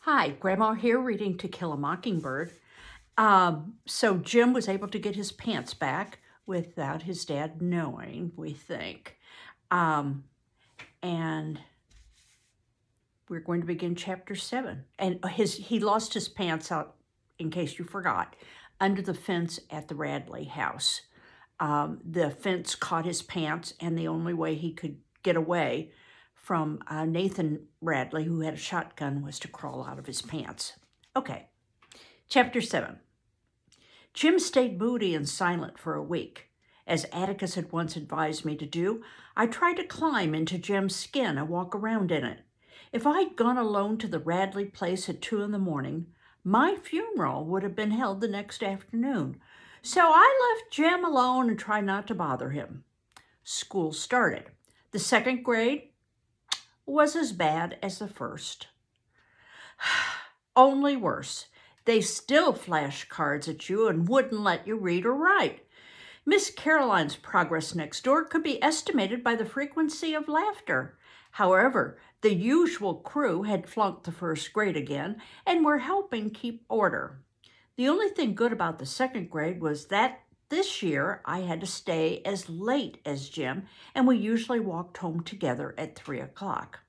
Hi, Grandma here reading To Kill a Mockingbird. So Jim was able to get his pants back without his dad knowing, we think. And we're going to begin chapter 7. And he lost his pants out, in case you forgot, under the fence at the Radley house. The fence caught his pants, and the only way he could get away from Nathan Radley, who had a shotgun, was to crawl out of his pants. Okay, chapter 7. Jim stayed moody and silent for a week. As Atticus had once advised me to do, I tried to climb into Jim's skin and walk around in it. If I'd gone alone to the Radley place at 2 a.m, my funeral would have been held the next afternoon. So I left Jim alone and tried not to bother him. School started. The second grade was as bad as the first. Only worse. They still flashed cards at you and wouldn't let you read or write. Miss Caroline's progress next door could be estimated by the frequency of laughter. However, the usual crew had flunked the first grade again and were helping keep order. The only thing good about the second grade was that this year I had to stay as late as Jim, and we usually walked home together at 3 o'clock.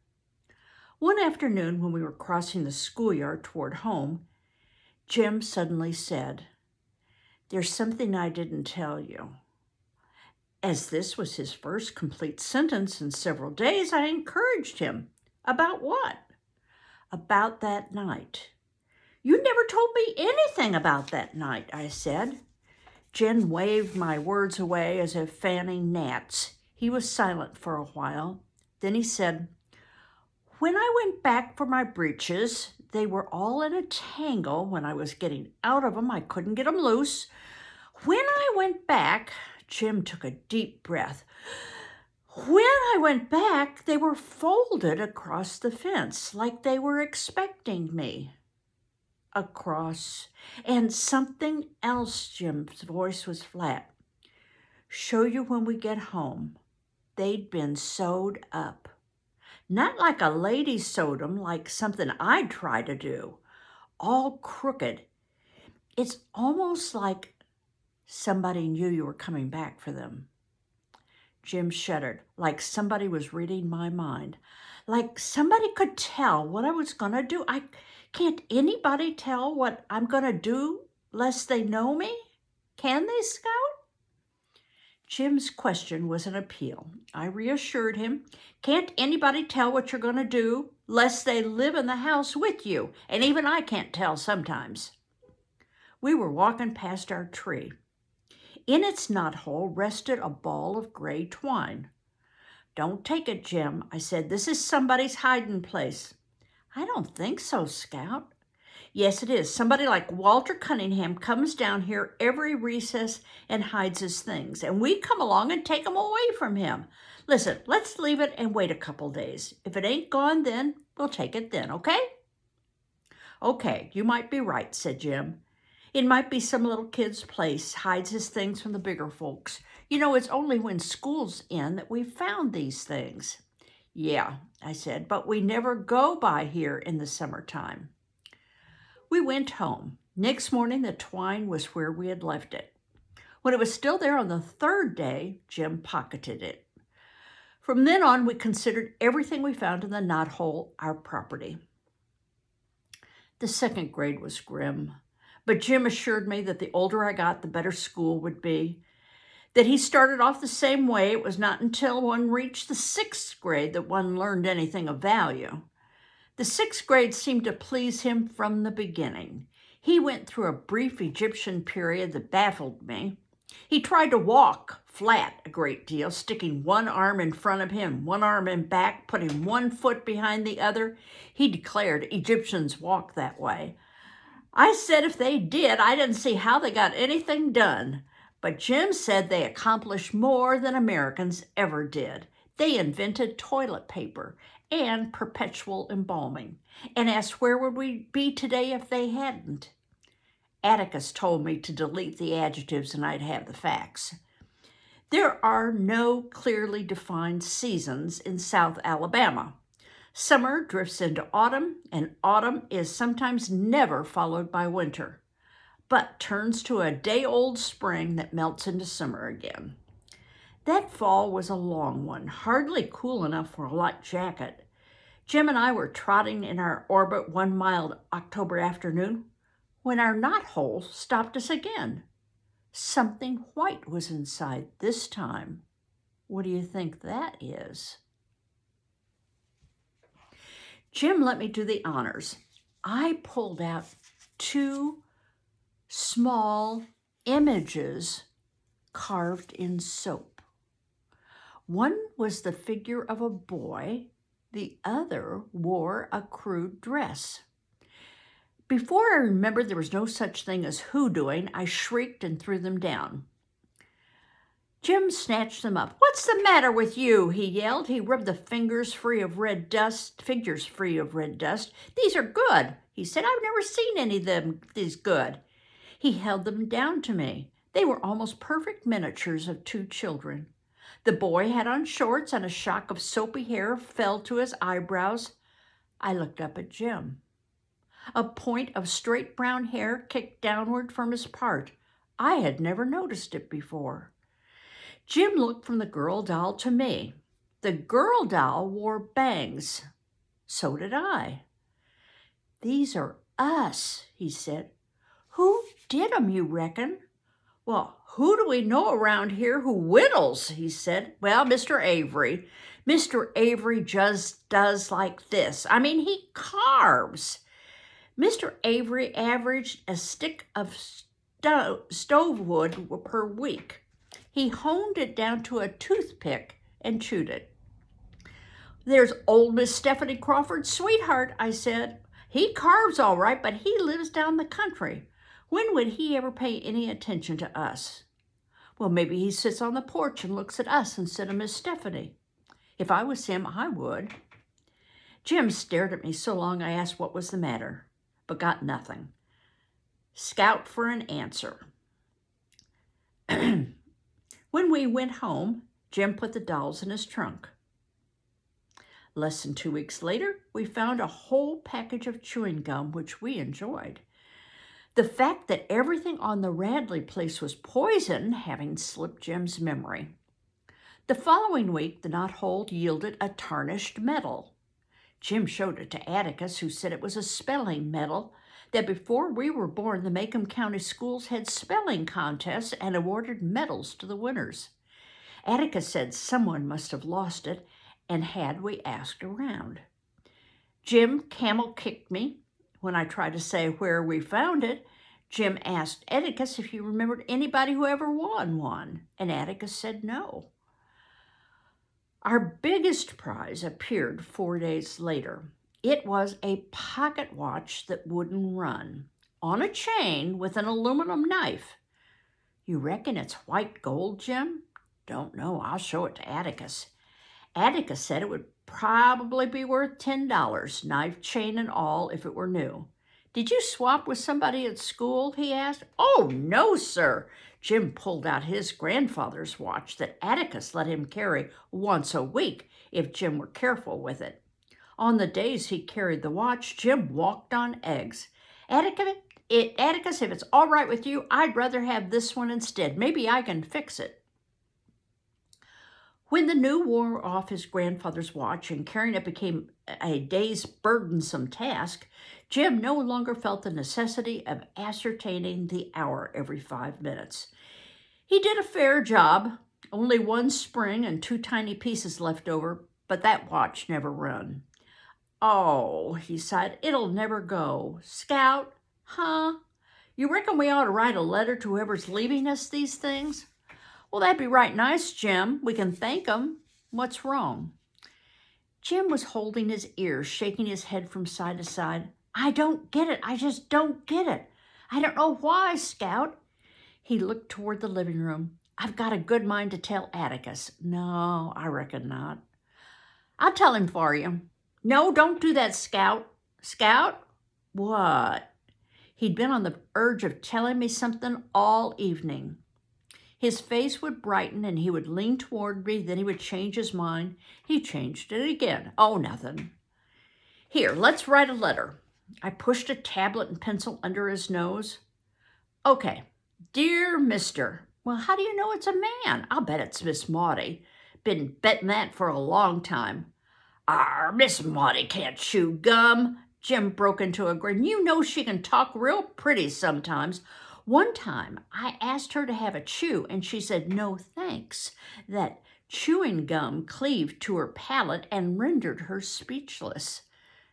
One afternoon when we were crossing the schoolyard toward home, Jim suddenly said, "There's something I didn't tell you." As this was his first complete sentence in several days, I encouraged him. About what? About that night. "You never told me anything about that night," I said. Jim waved my words away as if fanning gnats. He was silent for a while. Then he said, "When I went back for my breeches, they were all in a tangle. When I was getting out of them, I couldn't get them loose. When I went back," Jim took a deep breath, "when I went back, they were folded across the fence like they were expecting me." Across. And something else, Jim's voice was flat. "Show you when we get home. They'd been sewed up. Not like a lady sewed them, like something I'd try to do. All crooked. It's almost like somebody knew you were coming back for them." Jim shuddered, like somebody was reading my mind. Like somebody could tell what I was going to do. Can't anybody tell what I'm going to do lest they know me? Can they, Scout? Jim's question was an appeal. I reassured him. "Can't anybody tell what you're going to do lest they live in the house with you? And even I can't tell sometimes." We were walking past our tree. In its knothole rested a ball of gray twine. "Don't take it, Jim," I said. "This is somebody's hiding place." "I don't think so, Scout." "Yes, it is. Somebody like Walter Cunningham comes down here every recess and hides his things, and we come along and take them away from him. Listen, let's leave it and wait a couple days. If it ain't gone then, we'll take it then, okay?" "Okay, you might be right," said Jim. "It might be some little kid's place, hides his things from the bigger folks. You know, it's only when school's in that we found these things." "Yeah," I said, "but we never go by here in the summertime." We went home. Next morning, the twine was where we had left it. When it was still there on the third day, Jim pocketed it. From then on, we considered everything we found in the knothole our property. The second grade was grim, but Jim assured me that the older I got, the better school would be. That he started off the same way. It was not until one reached the sixth grade that one learned anything of value. The sixth grade seemed to please him from the beginning. He went through a brief Egyptian period that baffled me. He tried to walk flat a great deal, sticking one arm in front of him, one arm in back, putting one foot behind the other. He declared Egyptians walked that way. I said if they did, I didn't see how they got anything done. But Jim said they accomplished more than Americans ever did. They invented toilet paper and perpetual embalming, and asked where would we be today if they hadn't. Atticus told me to delete the adjectives and I'd have the facts. There are no clearly defined seasons in South Alabama. Summer drifts into autumn, and autumn is sometimes never followed by winter, but turns to a day-old spring that melts into summer again. That fall was a long one, hardly cool enough for a light jacket. Jim and I were trotting in our orbit one mild October afternoon when our knothole stopped us again. Something white was inside this time. What do you think that is? Jim let me do the honors. I pulled out 2 small images carved in soap. One was the figure of a boy, the other wore a crude dress. Before I remembered there was no such thing as hoodooing, I shrieked and threw them down. Jim snatched them up. "What's the matter with you?" he yelled. He rubbed the figures free of red dust. "These are good," he said. "I've never seen any of them these good." He held them down to me. They were almost perfect miniatures of 2 children. The boy had on shorts and a shock of soapy hair fell to his eyebrows. I looked up at Jim. A point of straight brown hair kicked downward from his part. I had never noticed it before. Jim looked from the girl doll to me. The girl doll wore bangs. So did I. "These are us," he said. "Who did 'em, you reckon?" "Well, who do we know around here who whittles?" he said. "Well, Mr. Avery. Mr. Avery just does like this. He carves. Mr. Avery averaged a stick of stove wood per week. He honed it down to a toothpick and chewed it." "There's old Miss Stephanie Crawford's sweetheart," I said. "He carves all right, but he lives down the country. When would he ever pay any attention to us?" "Well, maybe he sits on the porch and looks at us instead of Miss Stephanie. If I was him, I would." Jim stared at me so long I asked what was the matter, but got nothing. Scout for an answer. When we went home, Jim put the dolls in his trunk. Less than 2 weeks later, we found a whole package of chewing gum, which we enjoyed. The fact that everything on the Radley place was poison having slipped Jim's memory. The following week, the knothole yielded a tarnished medal. Jim showed it to Atticus, who said it was a spelling medal, that before we were born, the Macomb County schools had spelling contests and awarded medals to the winners. Atticus said someone must have lost it, and had we asked around. Jim camel-kicked me. When I tried to say where we found it, Jim asked Atticus if he remembered anybody who ever won one, and Atticus said no. Our biggest prize appeared 4 days later. It was a pocket watch that wouldn't run, on a chain with an aluminum knife. "You reckon it's white gold, Jim?" "Don't know. I'll show it to Atticus." Atticus said it would probably be worth $10, knife, chain, and all, if it were new. "Did you swap with somebody at school?" he asked. "Oh, no, sir." Jim pulled out his grandfather's watch that Atticus let him carry once a week if Jim were careful with it. On the days he carried the watch, Jim walked on eggs. Atticus, if it's all right with you, I'd rather have this one instead. Maybe I can fix it." When the new wore off his grandfather's watch and carrying it became a day's burdensome task, Jim no longer felt the necessity of ascertaining the hour every 5 minutes. He did a fair job, only 1 spring and 2 tiny pieces left over, but that watch never run. "Oh," he sighed, "it'll never go. Scout, huh? You reckon we ought to write a letter to whoever's leaving us these things?" "Well, that'd be right nice, Jim. We can thank 'em. What's wrong?" Jim was holding his ears, shaking his head from side to side. "I don't get it. I just don't get it. I don't know why, Scout." He looked toward the living room. "I've got a good mind to tell Atticus." "No, I reckon not." "I'll tell him for you." "No, don't do that, Scout." "Scout?" "What?" He'd been on the urge of telling me something all evening. His face would brighten and he would lean toward me, then he would change his mind. He changed it again. "Oh, nothing." Here, let's write a letter. I pushed a tablet and pencil under his nose. Okay, dear Mr. Well, how do you know it's a man? I'll bet it's Miss Maudie. Been betting that for a long time. Miss Maudie can't chew gum. Jim broke into a grin. You know she can talk real pretty sometimes. One time I asked her to have a chew and she said no thanks. That chewing gum cleaved to her palate and rendered her speechless,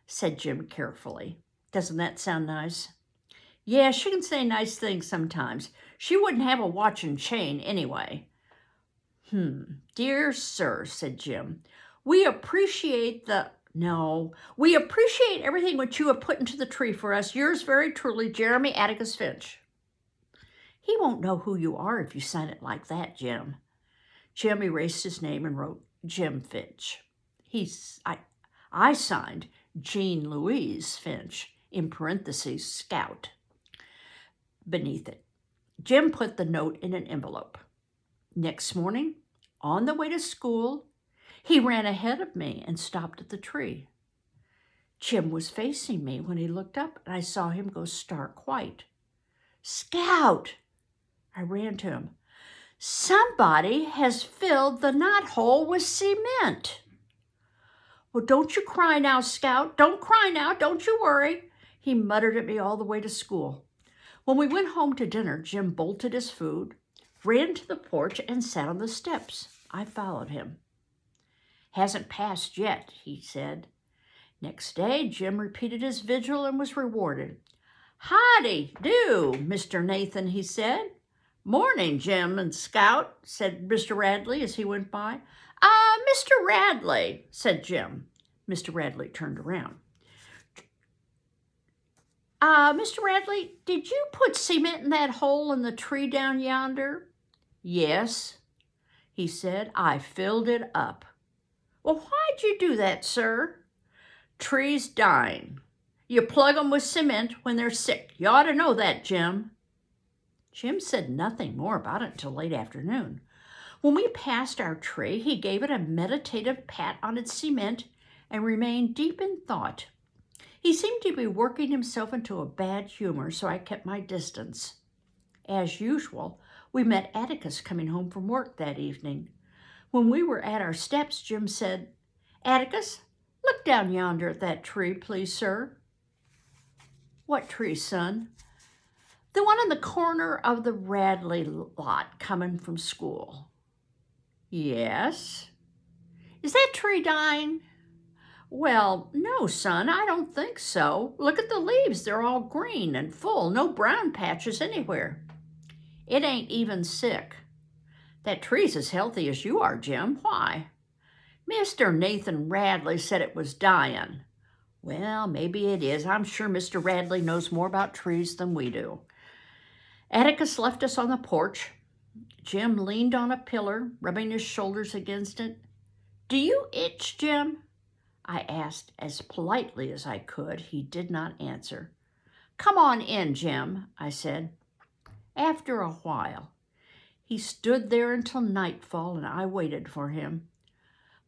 said Jim carefully. Doesn't that sound nice? Yeah, she can say nice things sometimes. She wouldn't have a watch and chain anyway. Dear sir, said Jim, we appreciate everything which you have put into the tree for us. Yours very truly, Jeremy Atticus Finch. He won't know who you are if you sign it like that, Jim. Jim erased his name and wrote Jim Finch. I signed Jean Louise Finch, in parentheses, Scout, beneath it. Jim put the note in an envelope. Next morning, on the way to school, he ran ahead of me and stopped at the tree. Jim was facing me when he looked up, and I saw him go stark white. Scout! I ran to him. Somebody has filled the knothole with cement. Well, don't you cry now, Scout. Don't cry now. Don't you worry. He muttered at me all the way to school. When we went home to dinner, Jim bolted his food, ran to the porch, and sat on the steps. I followed him. Hasn't passed yet, he said. Next day, Jim repeated his vigil and was rewarded. Howdy do, Mr. Nathan, he said. Morning, Jim and Scout, said Mr. Radley as he went by. Mr. Radley, said Jim. Mr. Radley turned around. Mr. Radley, did you put cement in that hole in the tree down yonder? Yes, he said. I filled it up. Well, why'd you do that, sir? Trees dying. You plug 'em with cement when they're sick. You ought to know that, Jim. Jim said nothing more about it until late afternoon. When we passed our tree, he gave it a meditative pat on its cement and remained deep in thought. He seemed to be working himself into a bad humor, so I kept my distance. As usual, we met Atticus coming home from work that evening. When we were at our steps, Jim said, Atticus, look down yonder at that tree, please, sir. What tree, son? The one in the corner of the Radley lot coming from school. Yes. Is that tree dying? Well, no, son, I don't think so. Look at the leaves. They're all green and full. No brown patches anywhere. It ain't even sick. That tree's as healthy as you are, Jim. Why? Mr. Nathan Radley said it was dying. Well, maybe it is. I'm sure Mr. Radley knows more about trees than we do. Atticus left us on the porch. Jim leaned on a pillar, rubbing his shoulders against it. Do you itch, Jim? I asked as politely as I could. He did not answer. Come on in, Jim, I said. After a while, he stood there until nightfall, and I waited for him.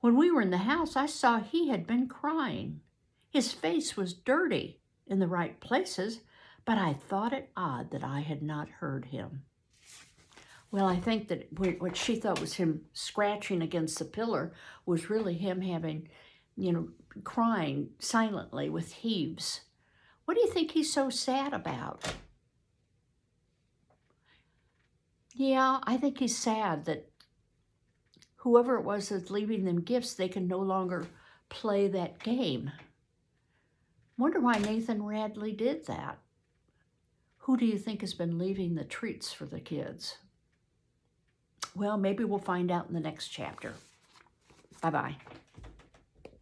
When we were in the house, I saw he had been crying. His face was dirty in the right places, but I thought it odd that I had not heard him. Well, I think that what she thought was him scratching against the pillar was really him having, crying silently with heaves. What do you think he's so sad about? Yeah, I think he's sad that whoever it was that's leaving them gifts, they can no longer play that game. Wonder why Nathan Radley did that. Who do you think has been leaving the treats for the kids? Well, maybe we'll find out in the next chapter. Bye-bye.